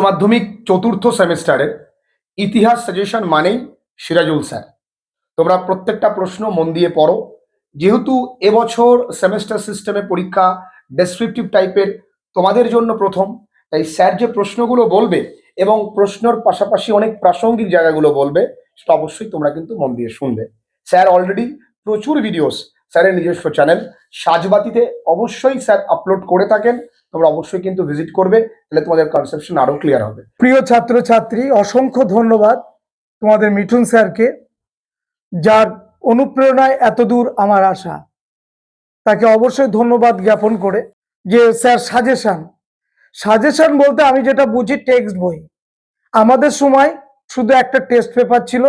মাধ্যমিক চতুর্থ সেমিস্টারের ইতিহাস সাজেশন মানেই সিরাজুল স্যার। তোমরা প্রত্যেকটা প্রশ্ন মন দিয়ে পড়ো। যেহেতু এবছর সেমেস্টার সিস্টেমে পরীক্ষা ডেসক্রিপটিভ টাইপের তোমাদের জন্য প্রথম, তাই স্যার যে প্রশ্নগুলো বলবে এবং প্রশ্নর পাশাপাশি অনেক প্রাসঙ্গিক জায়গাগুলো বলবে, সেটা অবশ্যই তোমরা কিন্তু মন দিয়ে শুনবে। স্যার অলরেডি প্রচুর ভিডিওস স্যারের নিজস্ব চ্যানেল সাজবাতিতে অবশ্যই স্যার আপলোড করে থাকেন। তোমরা অবশ্যই কিন্তু ভিজিট করবে, তাহলে তোমাদের কনসেপশন আরো ক্লিয়ার হবে। প্রিয় ছাত্রছাত্রী, অসংখ্য ধন্যবাদ তোমাদের মিঠুন স্যারকে, যার অনুপ্রেরণায় এতদূর আমার আসা। তাকে অবশ্যই ধন্যবাদ জ্ঞাপন করে যে স্যার সাজেশন বলতে আমি যেটা বুঝি টেক্সট বই। আমাদের সময় শুধু একটা টেস্ট পেপার ছিল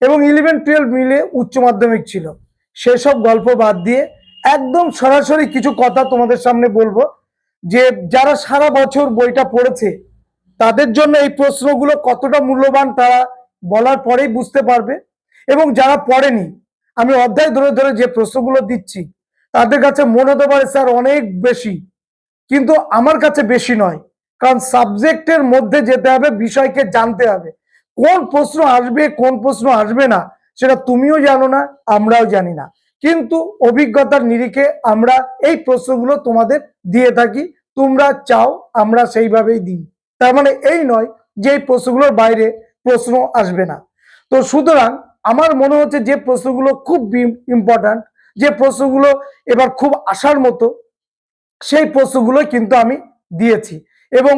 এবং 11-12 মিলে উচ্চ মাধ্যমিক ছিল। সেসব গল্প বাদ দিয়ে একদম সরাসরি কিছু কথা তোমাদের সামনে বলবো, যে যারা সারা বছর বইটা পড়েছে তাদের জন্য এই প্রশ্নগুলো কতটা মূল্যবান তারা বলার পরেই বুঝতে পারবে। এবং যারা পড়েনি, আমি অধ্যায় ধরে ধরে যে প্রশ্নগুলো দিচ্ছি তাদের কাছে মনে হতে পারে স্যার অনেক বেশি, কিন্তু আমার কাছে বেশি নয়। কারণ সাবজেক্টের মধ্যে যেতে হবে, বিষয়কে জানতে হবে। কোন প্রশ্ন আসবে কোন প্রশ্ন আসবে না সেটা তুমিও জানো না, আমরাও জানি না, কিন্তু অভিজ্ঞতার নিরিখে আমরা এই প্রশ্নগুলো তোমাদের দিয়ে থাকি। তোমরা চাও আমরা সেইভাবেই দিই, তার মানে এই নয় যে এই প্রশ্নগুলোর বাইরে প্রশ্ন আসবে না। তো সুতরাং আমার মনে হচ্ছে যে প্রশ্নগুলো খুব ইম্পর্ট্যান্ট, যে প্রশ্নগুলো এবার খুব আসার মতো, সেই প্রশ্নগুলো কিন্তু আমি দিয়েছি। এবং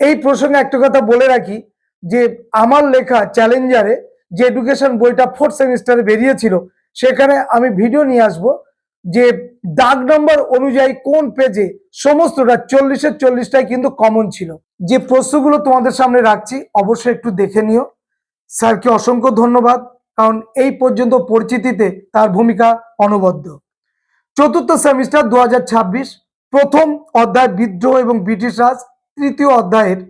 এই প্রসঙ্গে একটা কথা বলে রাখি যে আমার লেখা চ্যালেঞ্জারে যে এডুকেশন বইটা 4th সেমিস্টারে বেরিয়েছিল, সেখানে আমি ভিডিও নিয়ে আসব যে দাগ নম্বর অনুযায়ী কোন পেজে সমস্তটা 40-এর 40টাই কিন্তু কমন ছিল। যে প্রশ্নগুলো তোমাদের সামনে রাখছি অবশ্যই একটু দেখে নিও। স্যারকে অসংখ্য ধন্যবাদ, কারণ এই পর্যন্ত পরিচিতিতে তার ভূমিকা অনবদ্য। চতুর্থ সেমিস্টার 2026, প্রথম অধ্যায় বিদ্রোহ এবং ব্রিটিশ রাজ, তৃতীয় অধ্যায়ের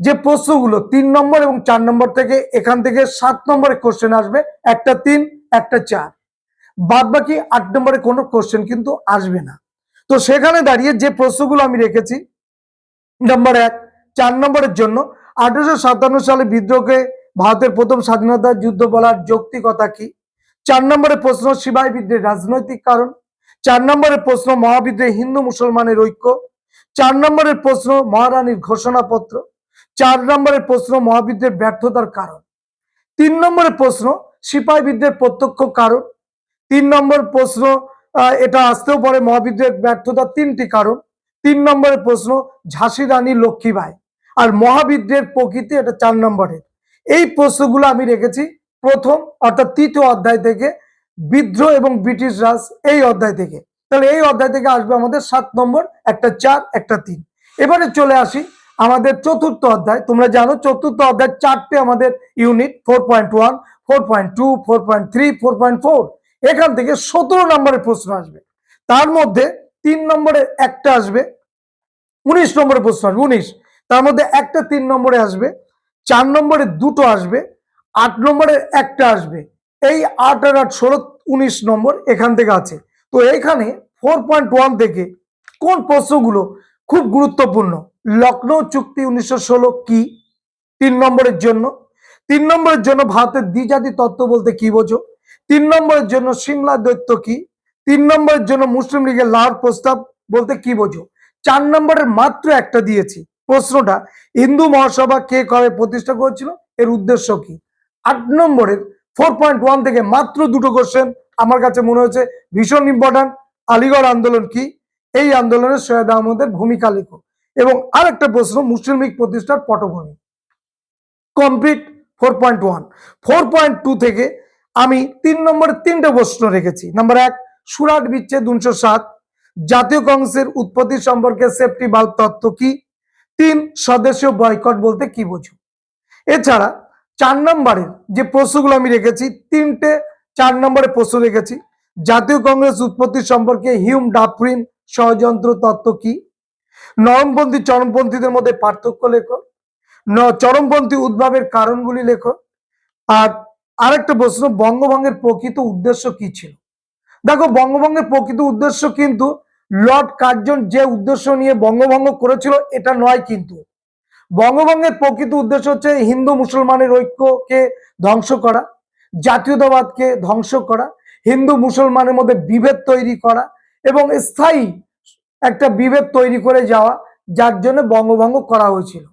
যে প্রশ্নগুলো 3 নম্বর এবং 4 নম্বর থেকে, এখান থেকে 7 নম্বরের কোশ্চেন আসবে, একটা 3 একটা 4, বাদ বাকি 8 নম্বরে কোনো কোশ্চেন কিন্তু আসবে না। তো সেখানে দাঁড়িয়ে যে প্রশ্নগুলো আমি রেখেছি, নাম্বার 1 4 নম্বরের জন্য 1857 সালে বিদ্রোহকে ভারতের প্রথম স্বাধীনতা যুদ্ধ বলার যৌক্তিকতা কি। 4 নম্বরের প্রশ্ন সিপাহী বিদ্রোহের রাজনৈতিক কারণ। 4 নম্বরের প্রশ্ন মহাবিদ্রোহে হিন্দু মুসলমানের ঐক্য। 4 নম্বরের প্রশ্ন মহারানীর ঘোষণাপত্র। 4 নম্বরের প্রশ্ন মহাবিদ্রোহের ব্যর্থতার কারণ। 3 নম্বরের প্রশ্ন সিপাহী বিদ্রোহের প্রত্যক্ষ কারণ। 3 নম্বর প্রশ্ন, এটা আসতেও পারে মহাবিদ্রোহের ব্যর্থতার 3টি কারণ। 3 নম্বরের প্রশ্ন ঝাঁসি রানী লক্ষ্মীবাই। আর মহাবিদ্রোহের প্রকৃতি, এটা 4 নম্বরের। এই প্রশ্নগুলো আমি রেখেছি প্রথম অর্থাৎ তৃতীয় অধ্যায় থেকে, বিদ্রোহ এবং ব্রিটিশ রাজ এই অধ্যায় থেকে। তাহলে এই অধ্যায় থেকে আসবে আমাদের 7 নম্বর, একটা 4 একটা 3। এবারে চলে আসি আমাদের চতুর্থ অধ্যায়। তোমরা জানো চতুর্থ অধ্যায় 4টে আমাদের ইউনিট, 4.1, 4.2, 4.3, 4.4। এখান থেকে 17 নম্বরের প্রশ্ন আসবে। তার মধ্যে 3 নম্বরের একটা আসবে, 19 নম্বরের প্রশ্ন আসবে 19। তার মধ্যে একটা 3 নম্বরে আসবে, 4 নম্বরের দুটো আসবে, 8 নম্বরের একটা আসবে। এই 8 আর 8 16, 19 নম্বর এখান থেকে আছে। তো এখানে 4.1 থেকে কোন প্রশ্নগুলো খুব গুরুত্বপূর্ণ, লখনৌ চুক্তি 1916 কি 3 নম্বরের জন্য। 3 নম্বরের জন্য ভারতের দ্বিজাতি তত্ত্ব বলতে কি বোঝো। 3 নম্বরের জন্য সিমলা দ্বৈত কি। 3 নম্বরের জন্য মুসলিম লীগের লাহোর প্রস্তাব বলতে কি বোঝো। 4 নম্বরের মাত্র একটা দিয়েছি, প্রশ্নটা হিন্দু মহাসভা কে কবে প্রতিষ্ঠা করেছিল, এর উদ্দেশ্য কি। 8 নম্বরের 4.1 থেকে মাত্র দুটো কোশ্চেন আমার কাছে মনে হচ্ছে ভীষণ ইম্পর্টেন্ট। আলিগড় আন্দোলন কি, এই আন্দোলনে সৈয়দ আহমদের ভূমিকা লেখো। এবং আরেকটা প্রশ্ন মুসলিম লীগ প্রতিষ্ঠার পটভূমি। কমপ্লিট 4.1। 4.2 থেকে আমি 3 নম্বরের 3টে প্রশ্ন রেখেছি। নাম্বার 1 সুরাট বিচ্ছেদ 1907, জাতীয় কংগ্রেসের উৎপত্তি সম্পর্কে সেফটি বাল্ব তত্ত্ব কি। 3 স্বদেশীয় বয়কট বলতে কি বোঝো। এছাড়া 4 নম্বরের যে প্রশ্নগুলো আমি রেখেছি, 3টে 4 নম্বরের প্রশ্ন রেখেছি। জাতীয় কংগ্রেস উৎপত্তি সম্পর্কে হিউম ডাফরিন ষড়যন্ত্র তত্ত্ব কি। নরমপন্থী চরমপন্থীদের মধ্যে পার্থক্য লেখো। চরমপন্থী উদ্ভবের কারণগুলি লেখো। আর আরেকটা প্রশ্ন বঙ্গভঙ্গের প্রকৃত উদ্দেশ্য কি ছিল। দেখো বঙ্গভঙ্গের প্রকৃত উদ্দেশ্য কিন্তু লর্ড কার্জন যে উদ্দেশ্য নিয়ে বঙ্গভঙ্গ করেছিল এটা নয়, কিন্তু বঙ্গভঙ্গের প্রকৃত উদ্দেশ্য হচ্ছে হিন্দু মুসলমানের ঐক্যকে ধ্বংস করা, জাতীয়তাবাদকে ধ্বংস করা, হিন্দু মুসলমানের মধ্যে বিভেদ তৈরি করা এবং স্থায়ী একটা বিভেদ তৈরি করে যাওয়া, যার জন্য বঙ্গভঙ্গ করা হয়েছিল।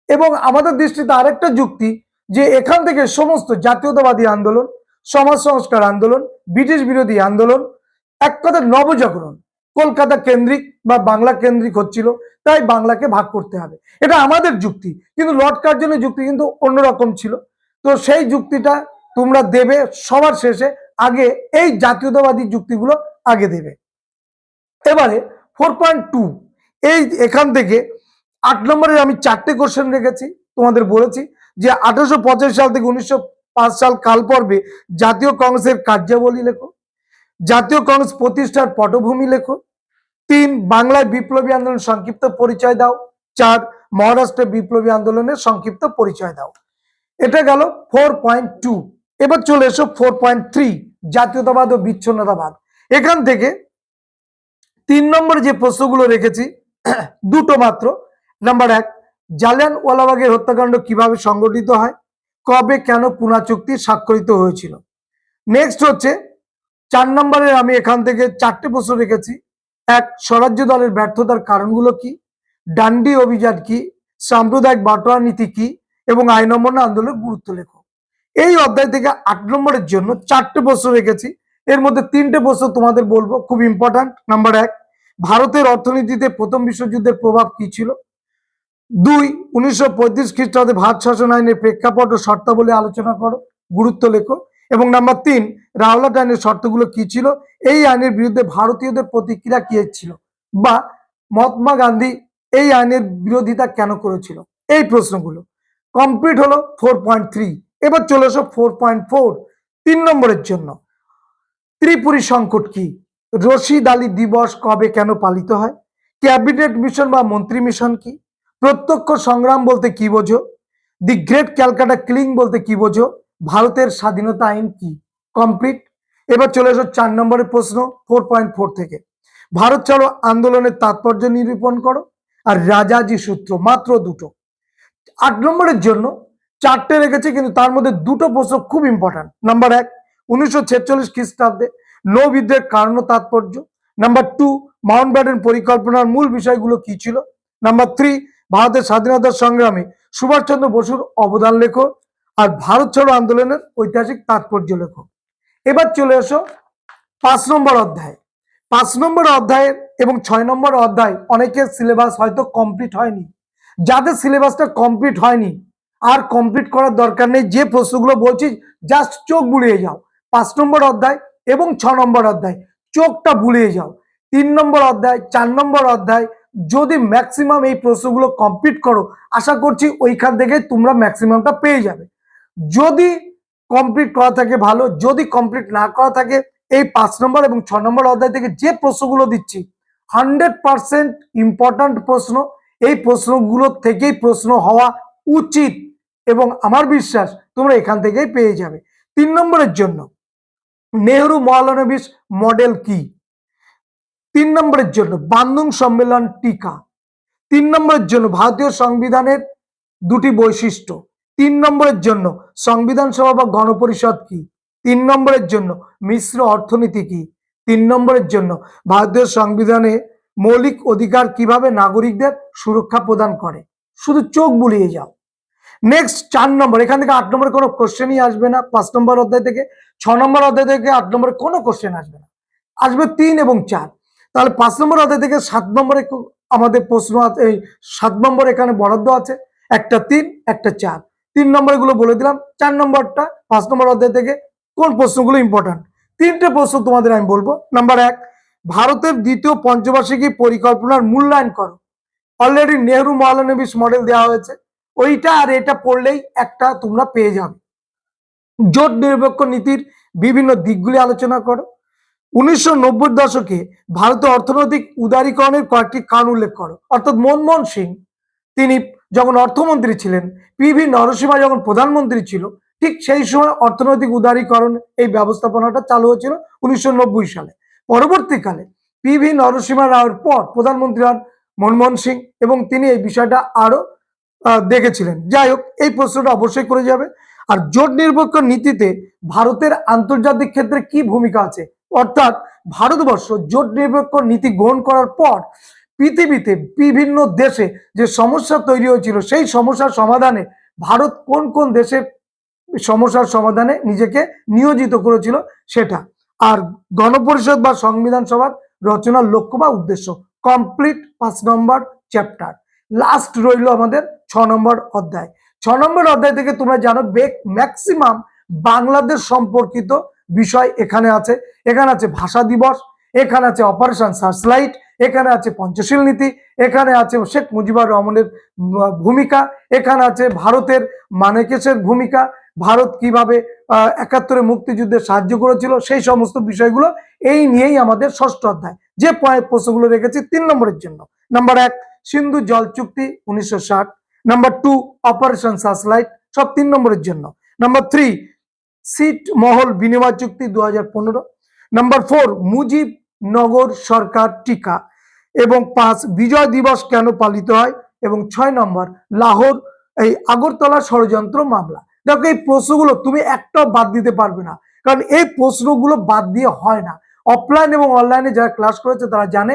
এবং আমাদের দৃষ্টিতে আরেকটা যুক্তি যে এখান থেকে সমস্ত জাতীয়তাবাদী আন্দোলন, সমাজ সংস্কার আন্দোলন, ব্রিটিশ বিরোধী আন্দোলন, এক কথা নবজাগরণ কলকাতা কেন্দ্রিক বা বাংলা কেন্দ্রিক হচ্ছিল, তাই বাংলাকে ভাগ করতে হবে, এটা আমাদের যুক্তি। কিন্তু লর্ড কার্জনের যুক্তি কিন্তু অন্যরকম ছিল। তো সেই যুক্তিটা তোমরা দেবে সবার শেষে, আগে এই জাতীয়তাবাদী যুক্তিগুলো আগে দেবে। এবারে 4.2, এই এখান থেকে 8 নম্বরের আমি 4টে কোশ্চেন রেখেছি। তোমাদের বলেছি যে 1885 সাল থেকে 1905 সাল কাল পর্বে জাতীয় কংগ্রেসের কার্যাবলী লেখো, জাতীয় কংগ্রেস প্রতিষ্ঠার পটভূমি লেখো। 3, বাংলায় বিপ্লবী আন্দোলন সংক্ষিপ্ত পরিচয় দাও। 4, মহারাষ্ট্রে বিপ্লবী আন্দোলনের সংক্ষিপ্ত পরিচয় দাও। এটা গেল 4.2। এবার চলে এসো 4.3, জাতীয়তাবাদ ও বিচ্ছিন্নতাবাদ। এখান থেকে 3 নম্বরে যে প্রশ্নগুলো রেখেছি দুটো মাত্র। নাম্বার 1, জালিয়ানওয়ালাবাগের হত্যাকাণ্ড কিভাবে সংগঠিত হয়, কবে, কেন পুনা চুক্তি স্বাক্ষরিত হয়েছিল। নেক্সট হচ্ছে 4 নম্বরের আমি এখান থেকে 4টে প্রশ্ন রেখেছি। 1, স্বরাজ্য দলের ব্যর্থতার কারণগুলো কি, ডান্ডি অভিযান কি, সাম্প্রদায়িক বাটোয়ারা নীতি কি এবং আইন অমান্য আন্দোলনের গুরুত্ব লেখো। এই অধ্যায় থেকে 8 নম্বরের জন্য 4টে প্রশ্ন রেখেছি। এর মধ্যে 3টে প্রশ্ন তোমাদের বলবো, খুব ইম্পর্ট্যান্ট। নাম্বার 1, ভারতের অর্থনীতিতে প্রথম বিশ্বযুদ্ধের প্রভাব কি ছিল। 2, 1935 খ্রিস্টাব্দে ভারত শাসন আইনের প্রেক্ষাপট ও শর্তাবলী আলোচনা করো, গুরুত্ব লেখো। এবং নাম্বার 3, রাওলাট আইনের শর্তগুলো কি ছিল, এই আইনের বিরুদ্ধে ভারতীয়দের প্রতিক্রিয়া কি ছিল, বা মহাত্মা গান্ধী এই আইনের বিরোধিতা কেন করেছিল। এই প্রশ্নগুলো কমপ্লিট হলো 4.3। এবার চলে এসো 4.4, 3 নম্বরের জন্য। ত্রিপুরী সংকট কি, রশিদ আলী দিবস কবে কেন পালিত হয়, ক্যাবিনেট মিশন বা মন্ত্রী মিশন কি, প্রত্যক্ষ সংগ্রাম বলতে কি বোঝো, দি গ্রেট ক্যালকাটা ক্লিং বলতে কি বোঝো, ভারতের স্বাধীনতা আইন কি। কমপ্লিট। এবার চলে এসো 4 নম্বরের প্রশ্ন 4.4 থেকে। ভারত ছাড়ো আন্দোলনের তাৎপর্য নিরূপণ করো আর রাজাজি সূত্র, মাত্র দুটো। 8 নম্বরের জন্য 4টে রেখেছি, কিন্তু তার মধ্যে দুটো প্রশ্ন খুব ইম্পর্টেন্ট। নাম্বার 1, 1946 খ্রিস্টাব্দে নৌ বিদ্রোহের কারণ ও তাৎপর্য। নাম্বার 2, মাউন্ট ব্যাটেন পরিকল্পনার মূল বিষয়গুলো কি ছিল। নাম্বার 3, ভারতের স্বাধীনতার সংগ্রামে সুভাষচন্দ্র বসুর অবদান লেখো আর ভারত ছাড়ো আন্দোলনের ঐতিহাসিক তাৎপর্য লেখো। এবার চলে এসো 5 নম্বর অধ্যায়। 5 নম্বর অধ্যায়ের এবং 6 নম্বর অধ্যায় অনেকের সিলেবাস হয়তো কমপ্লিট হয়নি। যাদের সিলেবাসটা কমপ্লিট হয়নি আর কমপ্লিট করার দরকার নেই, যে প্রশ্নগুলো বলছি জাস্ট চোখ বুলিয়ে যাও। 5 নম্বর অধ্যায় এবং 6 নম্বর অধ্যায় চোখটা বুলিয়ে যাও। 3 নম্বর অধ্যায়, 4 নম্বর অধ্যায় যদি ম্যাক্সিমাম এই প্রশ্নগুলো কমপ্লিট করো, আশা করছি ওইখান থেকে তোমরা ম্যাক্সিমামটা পেয়ে যাবে। যদি কমপ্লিট করা থাকে ভালো, যদি কমপ্লিট না করা থাকে এই 5 নম্বর এবং 6 নম্বর অধ্যায় থেকে যে প্রশ্নগুলো দিচ্ছি 100% ইম্পর্ট্যান্ট প্রশ্ন। এই প্রশ্নগুলো থেকেই প্রশ্ন হওয়া উচিত এবং আমার বিশ্বাস তোমরা এখান থেকেই পেয়ে যাবে। 3 নম্বরের জন্য নেহরু মহালনবিশ মডেল কি। 3 নম্বরের জন্য বান্দুং সম্মেলন টিকা। 3 নম্বরের জন্য ভারতীয় সংবিধানের দুটি বৈশিষ্ট্য। 3 নম্বরের জন্য সংবিধান সভা বা গণপরিষদ কি। 3 নম্বরের জন্য মিশ্র অর্থনীতি কি। 3 নম্বরের জন্য ভারতীয় সংবিধানে মৌলিক অধিকার কিভাবে নাগরিকদের সুরক্ষা প্রদান করে। শুধু চোখ বুলিয়ে যাও। নেক্সট 4 নম্বর, এখান থেকে 8 নম্বরে কোনো কোশ্চেনই আসবে না। 5 নম্বর অধ্যায় থেকে 6 নম্বর অধ্যায় থেকে 8 নম্বরে কোনো কোশ্চেন আসবে না, আসবে 3 এবং 4। তাহলে 5 নম্বর অধ্যায় থেকে 7 নম্বরে আমাদের প্রশ্ন আছে, এই 7 নম্বর এখানে বরাদ্দ আছে, একটা 3 একটা 4। 3 নম্বর গুলো বলে দিলাম। 4 নম্বরটা 5 নম্বর অধ্যায় থেকে কোন প্রশ্নগুলো ইম্পর্টেন্ট, 3টে প্রশ্ন তোমাদের আমি বলবো। নাম্বার 1, ভারতের দ্বিতীয় পঞ্চবার্ষিকী পরিকল্পনার মূল্যায়ন করো। অলরেডি নেহরু মহালনবিশ মডেল দেওয়া হয়েছে, ওইটা আর এটা পড়লেই একটা তোমরা পেয়ে যাবে। জোট নিরপেক্ষ নীতির বিভিন্ন দিকগুলি আলোচনা করো। 1990 দশকে ভারতের অর্থনৈতিক উদারীকরণের কয়েকটি কারণ উল্লেখ করো। অর্থাৎ মনমোহন সিং তিনি যখন অর্থমন্ত্রী ছিলেন, পিভি নরসিংহ যখন প্রধানমন্ত্রী ছিল, ঠিক সেই সময় অর্থনৈতিক উদারীকরণ এই ব্যবস্থাপনাটা চালু হয়েছিল 1990 সালে। পরবর্তীকালে পিভি নরসিংহ রাওয়ের পর প্রধানমন্ত্রী হন মনমোহন সিং এবং তিনি এই বিষয়টা আরো দেখেছিলেন। যাই হোক, এই প্রশ্নটা অবশ্যই করে যাবে। আর জোট নিরপেক্ষ নীতিতে ভারতের আন্তর্জাতিক ক্ষেত্রে কি ভূমিকা আছে, অর্থাৎ ভারতবর্ষ জোট নিরপেক্ষ নীতি গ্রহণ করার পর পৃথিবীতে বিভিন্ন দেশে যে সমস্যা তৈরি হয়েছিল সেই সমস্যার সমাধানে ভারত কোন কোন দেশের সমস্যার সমাধানে নিজেকে নিয়োজিত করেছিল সেটা। আর গণপরিষদ বা সংবিধান সভার রচনার লক্ষ্য বা উদ্দেশ্য কমপ্লিট 5 নম্বর চ্যাপ্টার। লাস্ট রইল আমাদের 6 নম্বর অধ্যায়। 6 নম্বর অধ্যায় থেকে তোমরা জানো ম্যাক্সিমাম বাংলাদেশ সম্পর্কিত বিষয় এখানে আছে। এখানে আছে ভাষা দিবস, এখানে আছে অপারেশন সার্চলাইট, এখানে আছে পঞ্চশীল নীতি, এখানে আছে শেখ মুজিবুর রহমানের ভূমিকা, এখানে আছে ভারতের মানেকেশের ভূমিকা, ভারত কিভাবে 71-এ মুক্তিযুদ্ধে সাহায্য করেছিল, সেই সমস্ত বিষয়গুলো এই নিয়েই আমাদের ষষ্ঠ অধ্যায়। যে প্রশ্নগুলো রেখেছি 3 নম্বরের জন্য: নাম্বার 1 সিন্ধু জল চুক্তি 1960, নাম্বার 2 অপারেশন সার্চলাইট, সব 3 নম্বরের জন্য। নাম্বার 3 সিট মহল বিনিময় চুক্তি 2015, নাম্বার 4 মুজিবনগর সরকার টিকা, এবং 5 বিজয় দিবস কেন পালিত হয়, এবং 6 নম্বর লাহোর আগরতলা ষড়যন্ত্র মামলা। দেখো, এই প্রশ্নগুলো তুমি একটাও বাদ দিতে পারবে না, কারণ এই প্রশ্নগুলো বাদ দিয়ে হয় না। অফলাইন এবং অনলাইনে যারা ক্লাস করেছে তারা জানে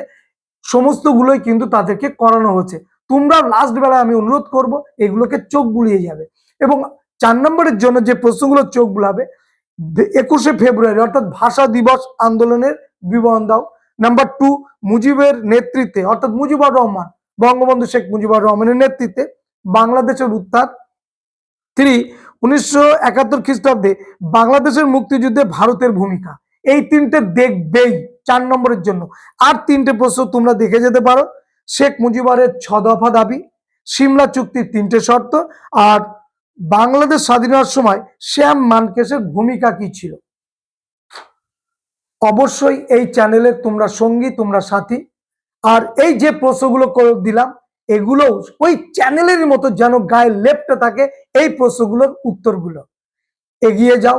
সমস্তগুলোই কিন্তু তাদেরকে করানো হচ্ছে। তোমরা লাস্ট বেলায় আমি অনুরোধ করব এগুলোকে চোখ বুলিয়ে যাবে। এবং 4 নম্বরের জন্য যে প্রশ্নগুলো চোখ বুলাবে, 21শে ফেব্রুয়ারি অর্থাৎ ভাষা দিবস আন্দোলনের বিবরণ দাও। নাম্বার 2 মুজিবের নেতৃত্বে অর্থাৎ মুজিবুর রহমান, বঙ্গবন্ধু শেখ মুজিবুর রহমানের নেতৃত্বে বাংলাদেশের উত্থান। 3 1971 খ্রিস্টাব্দে বাংলাদেশের মুক্তিযুদ্ধে ভারতের ভূমিকা। এই 3টে দেখবেই 4 নম্বরের জন্য। আর 3টে প্রশ্ন তোমরা দেখে যেতে পারো: শেখ মুজিবুরের 6 দফা দাবি, সিমলা চুক্তির 3টে শর্ত, আর বাংলাদেশ স্বাধীনতার সময় শ্যাম মানকেশের ভূমিকা কি ছিল। অবশ্যই এই চ্যানেলের তোমরা সঙ্গী, তোমরা সাথী। আর এই যে প্রশ্নগুলো করে দিলাম এগুলো ওই চ্যানেলের মতো যেন গায়ে লেপটে থাকে এই প্রশ্নগুলোর উত্তরগুলো। এগিয়ে যাও,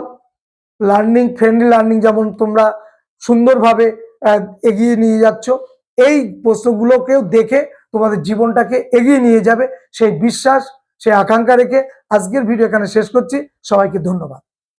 লার্নিং ফ্রেন্ডলি লার্নিং যেমন তোমরা সুন্দরভাবে এগিয়ে নিয়ে যাচ্ছ, এই প্রশ্নগুলোকেও দেখে তোমাদের জীবনটাকে এগিয়ে নিয়ে যাবে সেই বিশ্বাস, সেই আকাঙ্ক্ষা রেখে আজকের ভিডিও এখানে শেষ করছি। সবাইকে ধন্যবাদ।